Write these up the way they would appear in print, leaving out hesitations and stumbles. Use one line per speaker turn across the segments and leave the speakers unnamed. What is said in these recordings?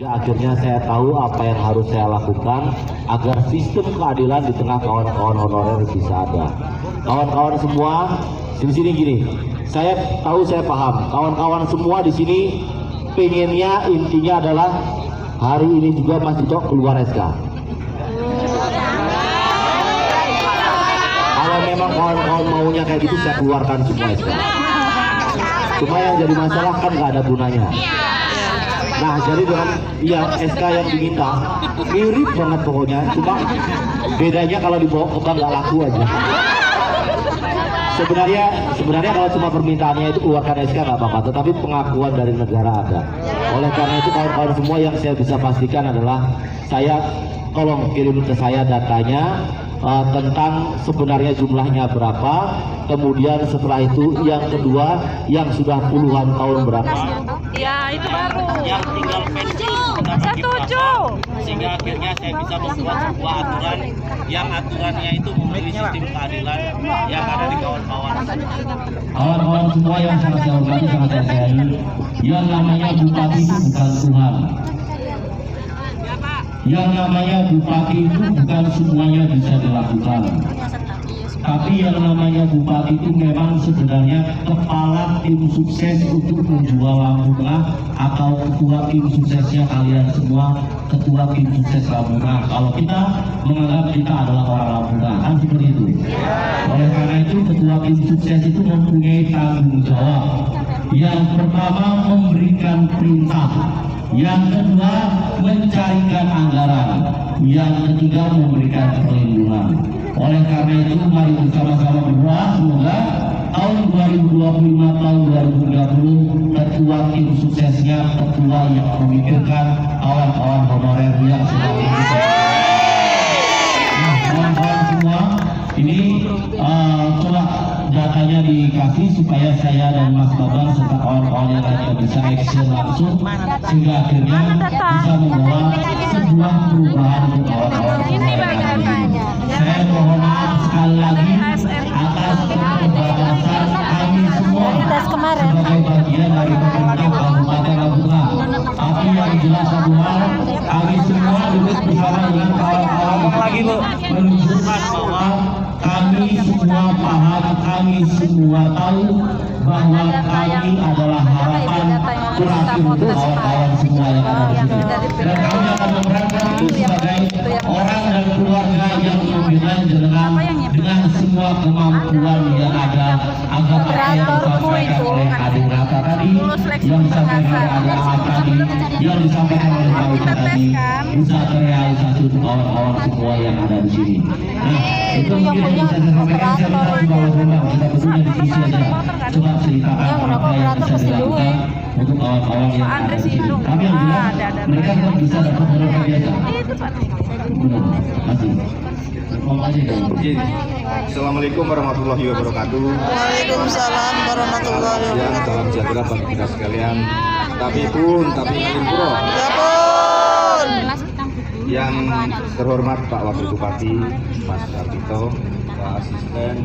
Akhirnya saya tahu apa yang harus saya lakukan agar sistem keadilan di tengah kawan-kawan honorer bisa ada. Kawan-kawan semua di sini gini, saya tahu, saya paham. Kawan-kawan semua di sini pengennya, intinya adalah hari ini juga Mas Dito keluar SK. Kalau memang kawan-kawan maunya kayak gitu, saya keluarkan semua SK. Cuma yang jadi masalah kan nggak ada gunanya. Nah, jadi dengan SK yang diminta mirip banget pokoknya, cuma bedanya kalau dibawa ke bank nggak laku aja. Sebenarnya kalau cuma permintaannya itu keluarkan SK nggak apa-apa, tetapi pengakuan dari negara ada. Oleh karena itu kawan-kawan semua, yang saya bisa pastikan adalah saya tolong kirim ke saya datanya tentang sebenarnya jumlahnya berapa, kemudian setelah itu yang kedua yang sudah puluhan tahun berapa.
Ya, itu baru.
Yang tinggal pensiun
setuju.
Sehingga akhirnya saya bisa membuat sebuah aturan yang aturannya itu memberi sistem keadilan yang ada di kawan-kawan.
Kawan-kawan semua yang sangat saya hormati, sangat saya sayangi, yang namanya bupati itu bukan Tuhan. Yang namanya bupati itu bukan semuanya bisa dilakukan. Tapi yang namanya bupati itu memang sebenarnya kepala tim sukses untuk menjual lampu merah, atau ketua tim suksesnya kalian semua, ketua tim sukses lampu merah. Kalau kita menganggap kita adalah orang lampu merah, kan seperti itu. Oleh karena itu ketua tim sukses itu mempunyai tanggung jawab. Yang pertama memberikan perintah, yang kedua mencarikan anggaran, yang ketiga memberikan perlindungan. Oleh karena itu mari bersama-sama berdoa semoga tahun 2025, tahun 2030 ketua tim suksesnya ketua yang memikirkan kawan-kawan honorer yang sedang bekerja. Nah, kawan-kawan semua, ini coba datanya dikasih supaya saya dan Mas Babang serta kawan-kawan yang lainnya bisa action langsung, sehingga akhirnya bisa membawa sebuah perubahan untuk kawan-kawan semua yang ada di sini. Saya mohon maaf sekali lagi atas keterbatasan kami semua sebagai bagian dari pemerintah Kabupaten Lampung. Tapi yang jelas satu hal, kami semua duduk bersama dengan kawan-kawan menunjukkan bahwa kami semua paham, kami semua tahu bahwa kami adalah harapan terakhir untuk kawan-kawan semua yang ada di sini. Dan kami akan memerankan itu sebagai orang dan keluarga yang membela dengan semua kemampuan yang ada, agar apa yang disampaikan oleh Adik Rata tadi, yang disampaikan oleh Adik Ahmad tadi, yang disampaikan oleh Pak Uca tadi, bisa terrealisasi untuk kawan-kawan semua yang ada di sini. Nah, itu mungkin yang bisa saya sampaikan. Saya minta semua orang kita berdua diskusi aja, coba ceritakan apa yang bisa dilakukan untuk kawan-kawan yang ada di sini. Tapi yang jelas mereka tetap bisa dapat honor biasa. Benar, masih.
Assalamualaikum warahmatullahi wabarakatuh.
Waalaikumsalam warahmatullahi wabarakatuh.
Salam sejahtera bagi kita sekalian. Tapi ingin puro. Yang terhormat Pak Wakil Bupati, Mas Ardito, Pak Asisten,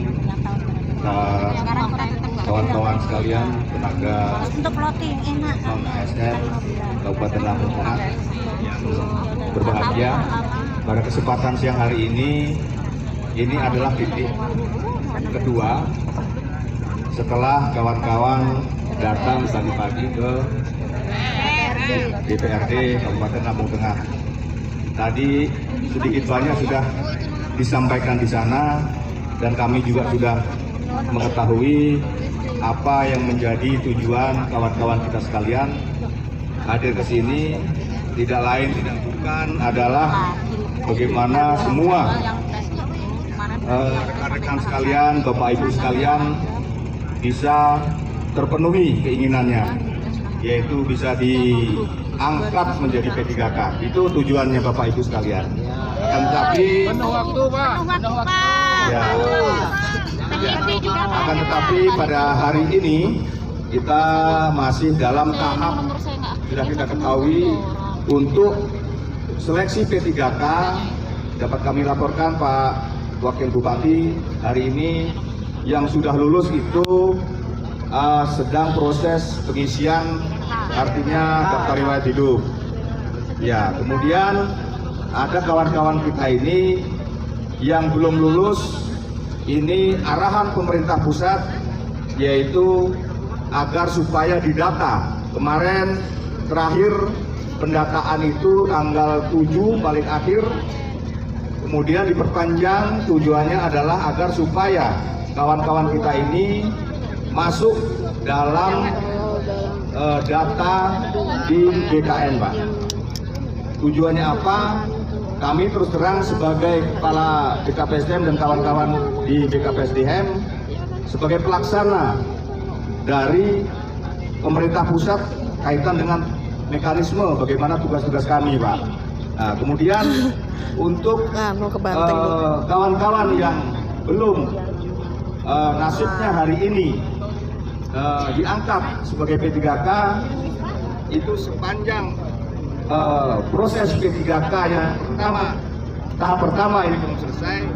kawan-kawan sekalian, tenaga non ASN Kabupaten Lampung Tengah yang berbahagia. Pada kesempatan siang hari ini adalah titik kedua setelah kawan-kawan datang tadi pagi ke DPRD Kabupaten Lampung Tengah. Tadi sedikit banyak sudah disampaikan di sana, dan kami juga sudah mengetahui apa yang menjadi tujuan kawan-kawan kita sekalian hadir ke sini. Tidak lain tidak bukan adalah bagaimana semua rekan-rekan sekalian, Bapak Ibu sekalian bisa terpenuhi keinginannya, yaitu bisa diangkat menjadi P3K. Itu tujuannya Bapak Ibu sekalian. Akan tetapi akan tetapi pada hari ini kita masih dalam tahap, sudah kita ketahui, untuk seleksi P3K. Dapat kami laporkan Pak Wakil Bupati, hari ini yang sudah lulus itu sedang proses pengisian, artinya daftar riwayat hidup. Ya, kemudian ada kawan-kawan kita ini yang belum lulus. Ini arahan pemerintah pusat, yaitu agar supaya didata. Kemarin terakhir pendataan itu tanggal 7 paling akhir, kemudian diperpanjang. Tujuannya adalah agar supaya kawan-kawan kita ini masuk dalam data di BKN, Pak. Tujuannya apa? Kami terus terang sebagai kepala BKPSDM dan kawan-kawan di BKPSDM sebagai pelaksana dari pemerintah pusat kaitan dengan mekanisme bagaimana tugas-tugas kami, Pak. Nah, kemudian untuk kawan-kawan yang belum nasibnya hari ini diangkat sebagai P3K, itu sepanjang proses P3K yang tahap pertama ini belum selesai,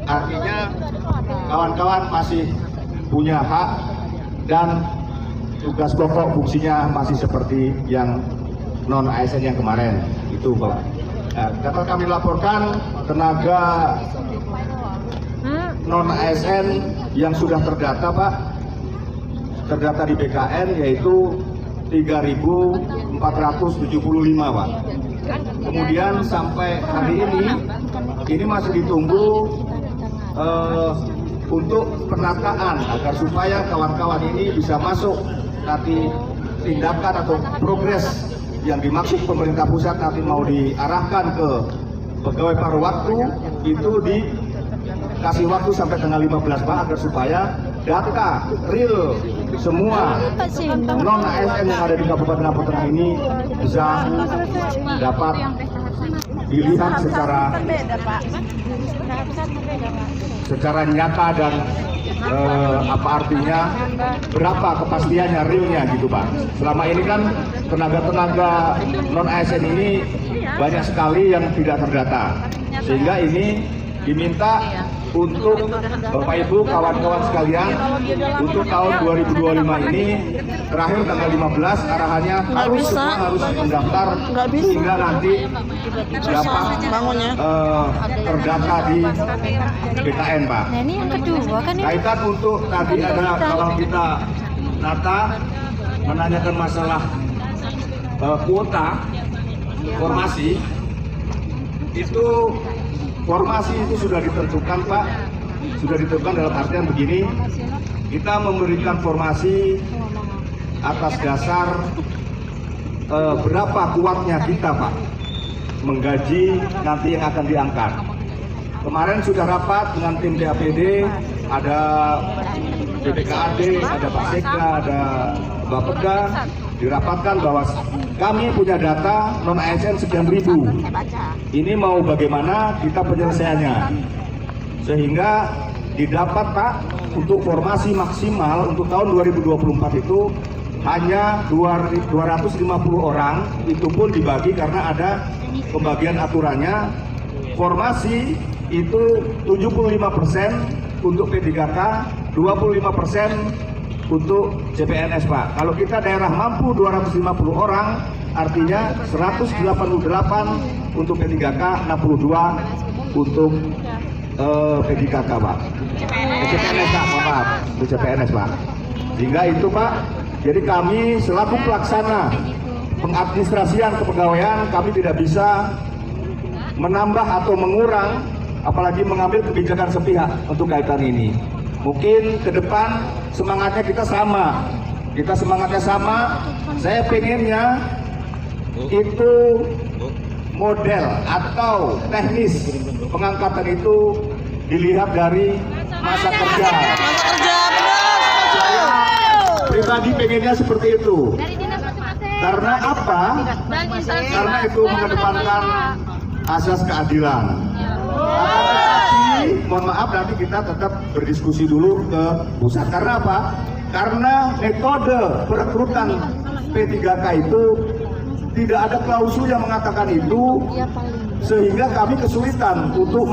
artinya kawan-kawan masih punya hak dan tugas pokok fungsinya masih seperti yang non ASN yang kemarin itu, Pak. Dapat kami laporkan tenaga non ASN yang sudah terdata, Pak, terdata di BKN yaitu 3.475, Pak. Kemudian sampai hari ini masih ditunggu untuk penataan agar supaya kawan-kawan ini bisa masuk nanti tindakan atau progres yang dimaksud pemerintah pusat nanti mau diarahkan ke pegawai paruh waktu itu dikasih waktu sampai tanggal 15, Pak, agar supaya data real semua non ASN yang ada di Kabupaten Lombok Tengah ini bisa dapat dilihat secara nyata dan apa artinya, berapa kepastiannya realnya gitu, Pak. Selama ini kan tenaga-tenaga non ASN ini banyak sekali yang tidak terdata, sehingga ini diminta untuk Bapak Ibu kawan-kawan sekalian untuk tahun 2025 ini terakhir tanggal 15 arahannya harus mendaftar sehingga nanti dapat terdata di BKN, Pak.
Nah, ini yang kedua kan ini.
Kaitan untuk tadi ada kawan kita Nata menanyakan masalah kuota formasi. Formasi itu sudah ditentukan, Pak. Sudah ditentukan dalam artian begini, kita memberikan formasi atas dasar berapa kuatnya kita, Pak, menggaji nanti yang akan diangkat. Kemarin sudah rapat dengan tim DAPD, ada BPKAD, ada Pak Sekda, ada Bapeda, dirapatkan bahwa kami punya data non ASN sekian ribu. Ini mau bagaimana kita penyelesaiannya, sehingga didapat, Pak, untuk formasi maksimal untuk tahun 2024 itu hanya 250 orang, itu pun dibagi karena ada pembagian aturannya. Formasi itu 75% untuk P3K, 25% untuk CPNS, Pak. Kalau kita daerah mampu 250 orang, artinya 188 untuk P3K, 62 untuk P3KK, Pak. CPNS, Pak, maaf, untuk CPNS, Pak. Sehingga itu, Pak, jadi kami selaku pelaksana pengadministrasian kepegawaian, kami tidak bisa menambah atau mengurang, apalagi mengambil kebijakan sepihak untuk kaitan ini. Mungkin ke depan semangatnya kita sama. Saya pengennya itu model atau teknis pengangkatan itu dilihat dari masa kerja. Saya pribadi pengennya seperti itu. Karena apa? Karena itu mengedepankan asas keadilan. Tapi mohon maaf, nanti kita tetap berdiskusi dulu ke pusat. Karena apa? Karena metode perekrutan P3K itu tidak ada klausul yang mengatakan itu, sehingga kami kesulitan untuk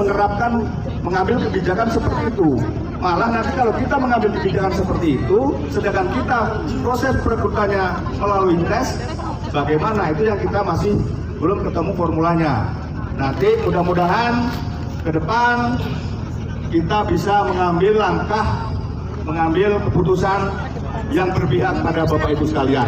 mengambil kebijakan seperti itu. Malah nanti kalau kita mengambil kebijakan seperti itu, sedangkan kita proses perekrutannya melalui tes, bagaimana itu yang kita masih belum ketemu formulanya. Nanti mudah-mudahan ke depan kita bisa mengambil langkah, mengambil keputusan yang berpihak pada Bapak Ibu sekalian.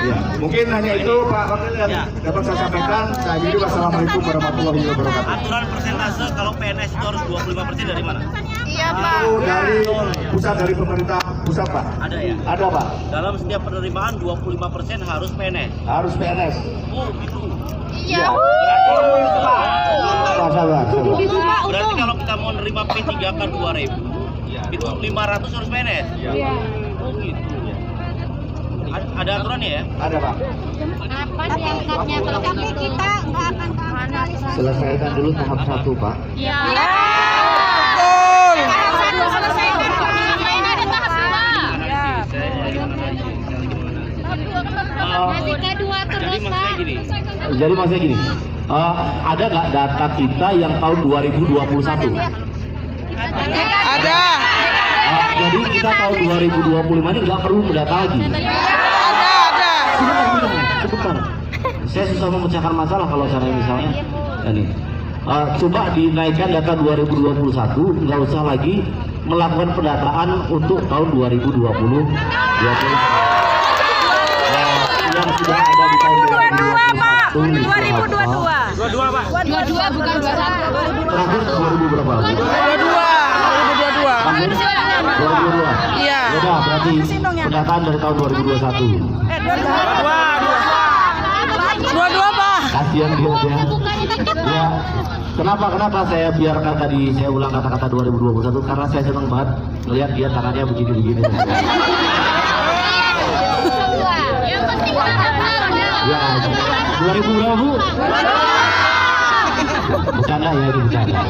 Ya, mungkin hanya itu Pak Wakil yang dapat saya sampaikan. Saya akhiri, wassalamualaikum warahmatullahi wabarakatuh.
Aturan persentase kalau PNS itu harus 25% dari mana?
Itu dari pusat, dari pemerintah pusat Pak.
Ada ya?
Ada Pak.
Dalam setiap penerimaan 25% harus PNS.
Harus PNS.
Oh gitu.
Iya.
Berarti kalau kita mau nerima P3K 2.000, itu 500 harus PNS.
Iya.
Oh gitu. Ada aturannya ya?
Ada Pak.
Kapan diangkatnya? Tapi kita nggak akan finalisasi.
Selesaikan dulu tahap 1 Pak.
Iya.
Betul.
Tahap 1 selesaikan. Lain ada tahap 2. Masih kedua terus Pak.
Jadi maksudnya gini, ada nggak data kita yang tahun 2021?
Ada.
Jadi kita tahun 2025 ini nggak perlu mendata lagi.
Ada.
Sebentar. Saya susah memecahkan masalah kalau cara misalnya ini. Coba dinaikkan data 2021, nggak usah lagi melakukan pendataan untuk tahun 2020. Yang sudah ada di tahun 2021.
22 Pak.
22 bukan 21.
Terakhir 2000 berapa?
2022.
2022.
Iya.
Udah, berarti pendataan dari tahun 2021.
22 Pak.
Kasihan dia ya. Kenapa saya biarkan tadi saya ulang kata-kata 2021 karena saya senang banget melihat dia tangannya begini-begini.
Yang penting
Ya, 2000 berapa Bu? Bercanda ya, ini bercanda.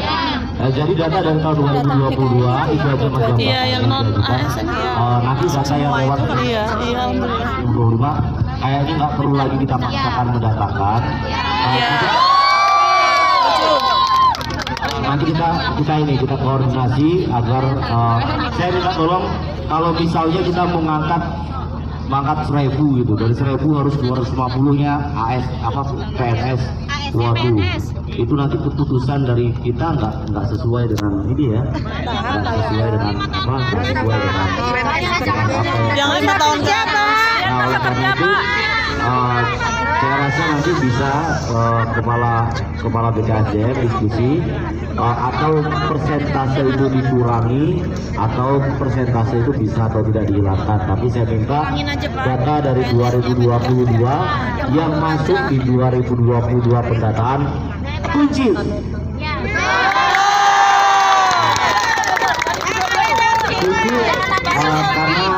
Jadi data dari tahun 2022 itu aja Mas Bambang.
Iya, yang non ASN ya.
Nanti data yang lewat
Iya, alhamdulillah.
2025 kayaknya nggak perlu lagi kita paksakan mendatakan. Nanti kita koordinasi agar saya minta tolong kalau misalnya kita mau mengangkat 1000 gitu, dari 1000 harus 250-nya AS PNS. Waduh, itu nanti keputusan dari kita nggak sesuai dengan ini ya, nggak sesuai dengan apa, nggak sesuai dengan apa
Yang 5 tahun ke atas.
Nah, oleh karena itu saya rasa nanti bisa kepala BKSDM diskusi atau persentase itu dikurangi atau persentase itu bisa atau tidak dihilangkan. Tapi saya minta data dari 2022 yang masuk di 2022 pendataan kunci. Kunci karena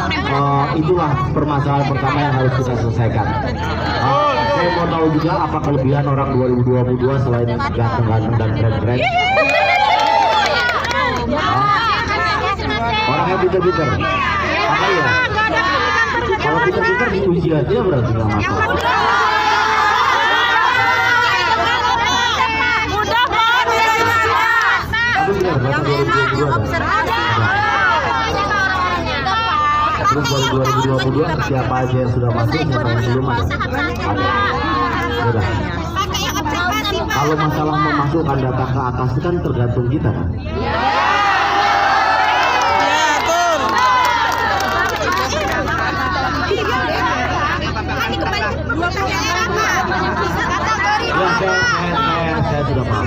itulah permasalahan pertama yang harus kita selesaikan. Saya mau tahu juga apa kelebihan orang 2022 selain ganteng-ganteng dan keren-keren. Orangnya pinter-pinter. Apa ya? Kalau pinter-pinter diuji aja berarti nggak masalah.
Mudah banget.
Tapi benar, data 2022 ada. Terus dari 2022 siapa aja yang sudah masuk, siapa yang belum ada? Ada. Sudah. Kalau masalah memasukkan data ke atas itu kan tergantung kita kan? Ya, saya sudah paham.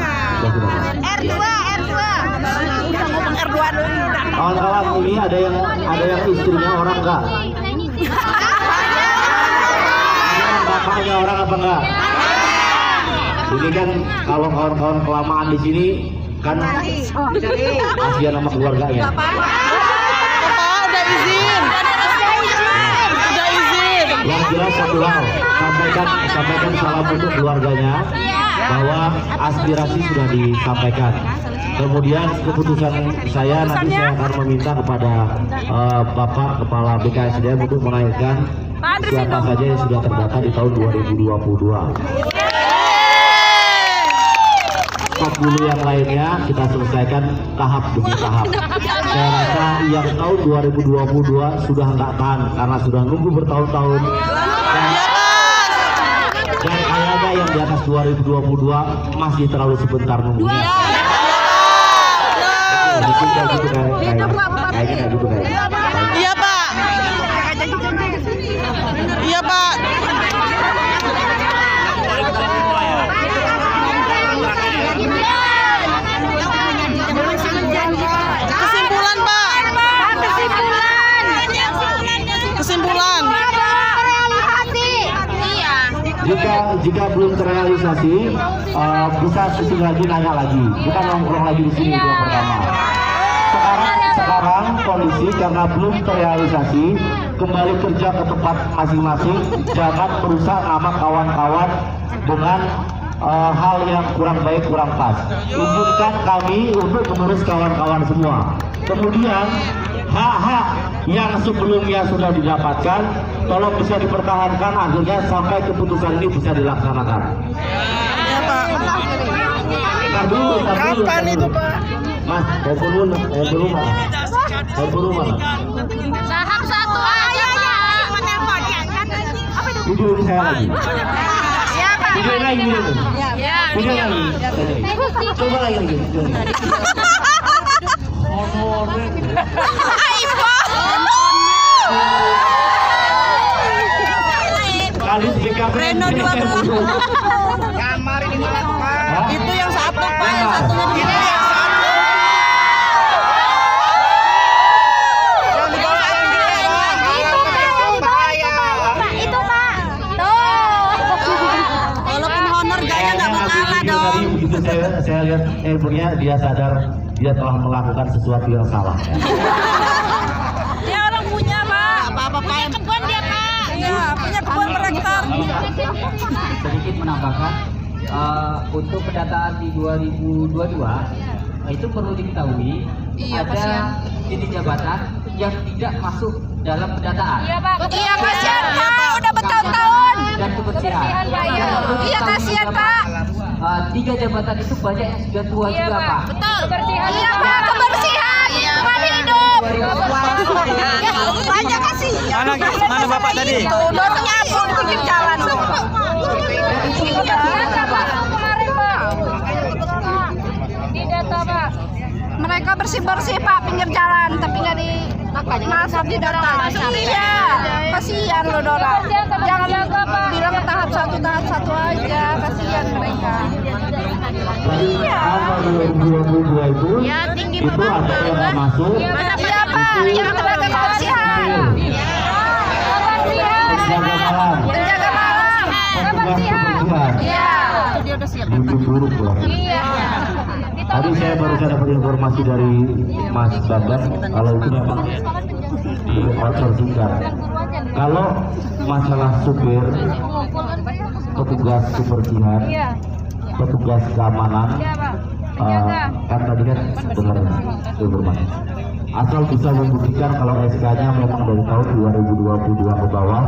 R2.
Kawan-kawan ini ada yang istrinya orang enggak? Ada bapaknya orang apa enggak? Ini kan kalau kawan-kawan kelamaan di sini kan kasihan sama keluarganya.
Bapak udah izin.
Yang jelas satu hal, sampaikan salam untuk keluarganya bahwa aspirasi sudah disampaikan. Kemudian keputusan saya nanti saya akan meminta kepada Bapak Kepala BKSDM untuk menaikkan siapa saja yang sudah terdata di tahun 2022. Stok dulu yang lainnya kita selesaikan tahap demi tahap. Saya rasa yang tahun 2022 sudah nggak tahan karena sudah nunggu bertahun-tahun. 2022 masih terlalu sebentar nunggunya. Mungkin kayak gitu kayaknya kayak gitu kayak.
Iya Pak. Iya Pak. Kesimpulan Pak. Kesimpulan.
Jika belum terrealisasi, bisa sesini lagi nanya lagi. Kita nongkrong lagi di sini itu yang pertama. Sekarang kondisi karena belum terrealisasi, kembali kerja ke tempat masing-masing. Jangan merusak nama kawan-kawan dengan hal yang kurang baik, kurang pas. Izinkan kami untuk mengurus kawan-kawan semua. Kemudian hak-hak yang sebelumnya sudah didapatkan, tolong bisa dipertahankan akhirnya sampai keputusan ini bisa dilaksanakan.
Iya Pak.
Kapan itu Pak? Mas, handphone dulu Mas. Handphone mana?
Tahap 1 aja Pak.
Video ini saya lagi.
Siapa?
Video lagi. Video lagi. Coba lagi. Kali BKP
Reno 22.
Kamar ini malah Pak.
Itu yang satu Pak, yang satunya di sini.
Itu Pak. Tuh.
Walaupun honor gaya nggak mau kalah dong.
Begitu saya lihat handphonenya, dia sadar dia telah melakukan sesuatu yang salah.
Dia orang punya, Pak.
Apa-apa Pak.
Kebun dia Pak.
Iya, punya kebun berektar.
Sedikit menambahkan untuk pendataan di 2022 itu perlu diketahui ada jenis jabatan yang tidak masuk dalam pendataan
Iya Pak. Iya kasihan Pak. Udah bertahun-tahun.
dan kebersihan.
Iya kasihan Pak.
3 jabatan itu banyak yang sudah tua juga Pak.
Betul. Iya Pak. Kebersihan. Mari hidup. Banyak kasih.
Mana Bapak tadi?
Dorongnya pun pinggir jalan. Mereka bersih-bersih Pak pinggir jalan, tapi nggak di masuk di data. Iya, kasihan lo Dora. Jangan bilang tahap 1 aja, kasihan mereka. Iya.
Iya. Itu ada yang nggak masuk.
Iya Pak, yang tenaga kebersihan.
Penjaga malam.
Penjaga malam.
Petugas kebersihan.
Iya.
Mimpi buruk loh.
Iya.
Tadi saya baru dapat informasi dari Mas Babat kalau itu memang di outsourcing-kan. Kalau masalah supir, petugas kebersihan, petugas keamanan, kan tadi kan benar informasi. Asal bisa membuktikan kalau SK-nya memang dari tahun 2022 ke bawah,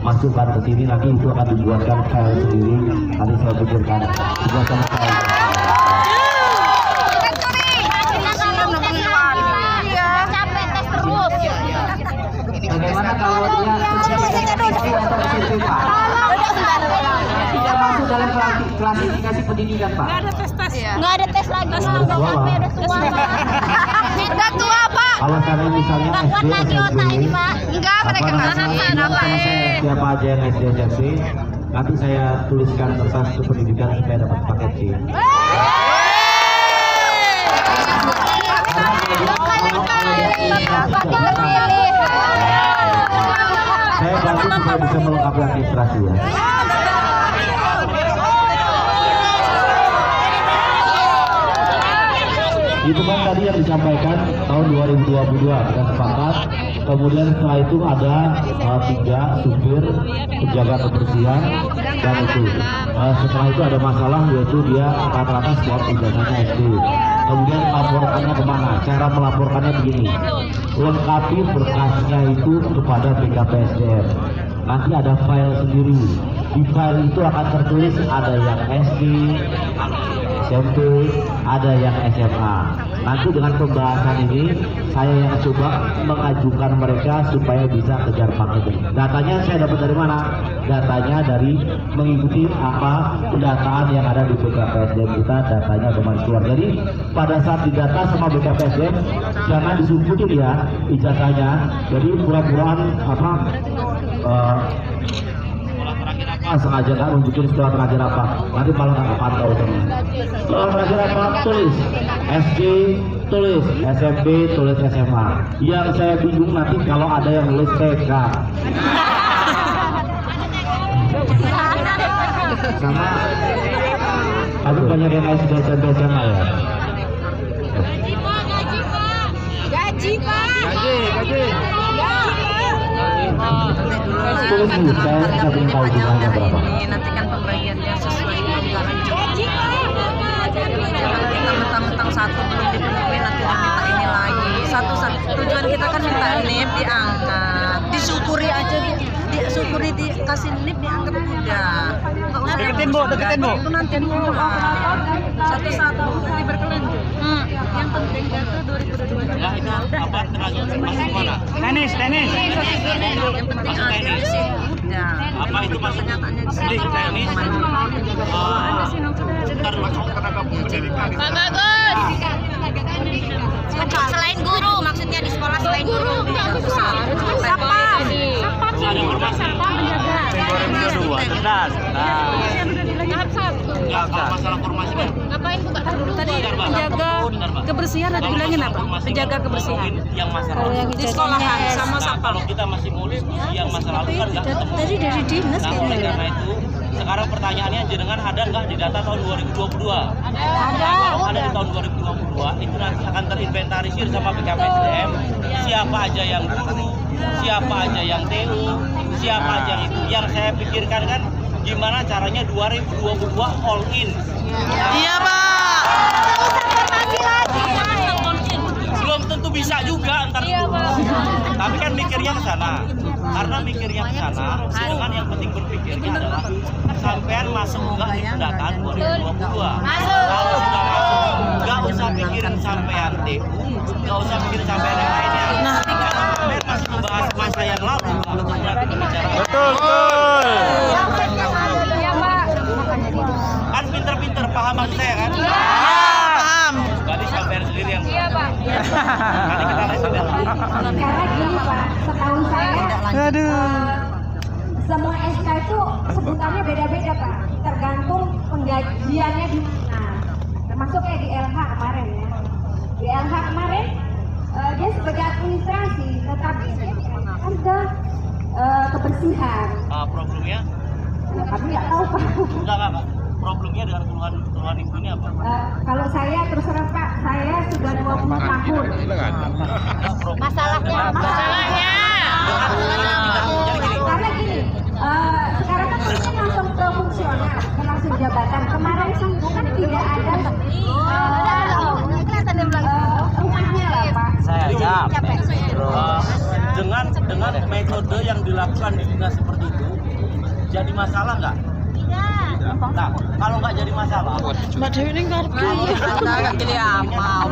masukkan ke sini, nanti itu akan dibuatkan file sendiri. Nanti saya pikirkan dibuatkan file.
Bagaimana kalau dia sertifikasi atau SMP Pak? Tidak masuk dalam klasifikasi pendidikan Pak.
Nggak ada tes lagi. Udah tua. Udah tua Pak.
Alasannya misalnya SD, SMP,
Enggak, mereka nggak
apa siapa aja yang SD, SMP, nanti saya tuliskan kertas kependidikan supaya dapat paket C. Saya bantu supaya bisa melengkapi administrasi ya. Itu kan tadi yang disampaikan tahun 2022 kita sepakat. Kemudian setelah itu ada 3 supir penjaga kebersihan dan itu. Setelah itu ada masalah yaitu dia rata-rata setiap ijazahnya SD. Kemudian laporkannya kemana? Cara melaporkannya begini, lengkapi berkasnya itu kepada BKPSDM. Nanti ada file sendiri Di file itu akan tertulis ada yang SD, SMP, ada yang SMA. Nanti dengan pembahasan ini saya yang coba mengajukan mereka supaya bisa kejar paket. Datanya saya dapat dari mana? Datanya dari mengikuti apa pendataan yang ada di BKPSDM kita, datanya kemarin keluar. Jadi pada saat didata sama BKPSDM jangan disumputin ya ijazahnya. Jadi pura-puraan apa sengaja nggak nunjukin setelah terakhir apa, nanti malah nggak kepantau semua. Setelah terakhir apa, tulis SD, tulis SMP, tulis SMA. Yang saya bingung nanti kalau ada yang nulis TK sama tapi banyak yang SD, SMP, SMA ya.
Gaji pak.
Tulis dulu, saya ingin tahu jumlahnya berapa.
Nanti kan pembagiannya sesuai anggaran juga. Jangan kita mentang-mentang satu belum dipenuhi nanti minta ini lagi. Satu tujuan kita kan minta NIP diangkat, disyukuri aja, disyukuri dikasih NIP diangkat udah. Nggak usah deketin bu. Itu nanti mulai satu-satu berkelanjut. Yang penting data 2022.
Ya itu apa termasuk mana?
Tenis.
Yang penting ada sih. Udah.
Apa itu maksudnya?
Kenyataannya di
Sendiri
sini.
tenis. Termasuk tenaga pendidikan.
Pak Bagus. Selain guru, maksudnya di sekolah selain guru. Siapa?
Ada informasi.
Cerdas.
Ya, kalau masalah formasi kan
Ngapain buka dulu?
Tadi penjaga kebersihan ada bilangin apa? Penjaga kebersihan.
yang masa lalu.
Di sekolahan sama
Nah,
satpam.
kalau kita masih mau diskusi yang masa lalu kan nggak ketemu.
Tadi dari dinas
Nah, oleh
kayaknya.
karena itu sekarang pertanyaannya jenengan ada nggak di data tahun 2022?
Ada.
Kalau ada di tahun 2022 itu nanti akan terinventarisir sama BKPSDM siapa aja yang guru, siapa aja yang TU, siapa aja yang itu. Yang saya pikirkan kan gimana caranya 2022 all in.
Iya, Pak.
Belum tentu bisa juga ntar tapi kan mikirnya ke sana. Karena mikirnya ke sana, dengan yang penting berpikirnya adalah sampean masuk enggak di pendataan 2022. Kalau sudah masuk, nggak usah pikirin sampean TU, nggak usah pikirin sampean yang lainnya. Karena sampean masih membahas masa yang lalu, bicara. Kan pinter-pinter paham maksud saya kan?
Paham.
Berarti sampean sendiri yang
Iya Pak.
nanti kita lihat sampean.
Karena gini Pak, setahu saya semua SK itu sebutannya beda-beda Pak, tergantung penggajiannya di mana. Termasuk kayak di LH kemarin ya. Di LH kemarin dia sebagai administrasi, tetapi kan ke kebersihan.
Problemnya?
Nah, kami nggak tahu Pak.
Enggak. Problemnya dengan keluhan ibu ini apa?
Kalau saya terus terang Pak, saya sudah 20 tahun.
Masalahnya.
Karena gini, sekarang kan mungkin langsung ke fungsional, langsung jabatan. Kemarin kan tidak ada rumahnya lah Pak.
Dengan metode yang dilakukan di dinas seperti itu, jadi masalah nggak? Nah, kalau nggak jadi masalah,
Mbak Dewi ini nggak pilih apa?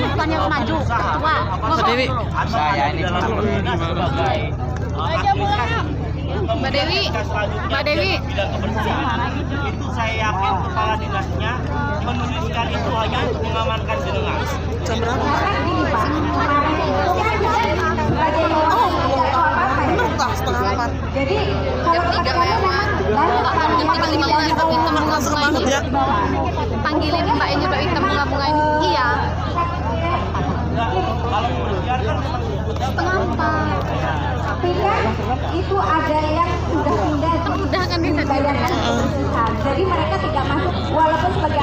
Bukannya maju ketua.
Mbak Dewi.
saya ini sebagai
Mbak Dewi. Mbak Dewi.
bidang kebersihan itu saya yakin kepala dinasnya menuliskan itu hanya untuk mengamankan jenengan.
Jam berapa?
Karena gini Pak, kemarin itu sebagai
Setengah 4.
jadi kalau pekerjaannya memang banyak Pak yang
Banget ya.
Panggilin Mbak ini Mbak Hitam bunga-bungain. Iya.
Kalau kebersihan kan sebutnya
Setengah 4.
Tapi kan itu ada yang sudah pindah
Udah kan bisa
dibayarkan kebersihan. Jadi mereka tidak masuk walaupun sebagai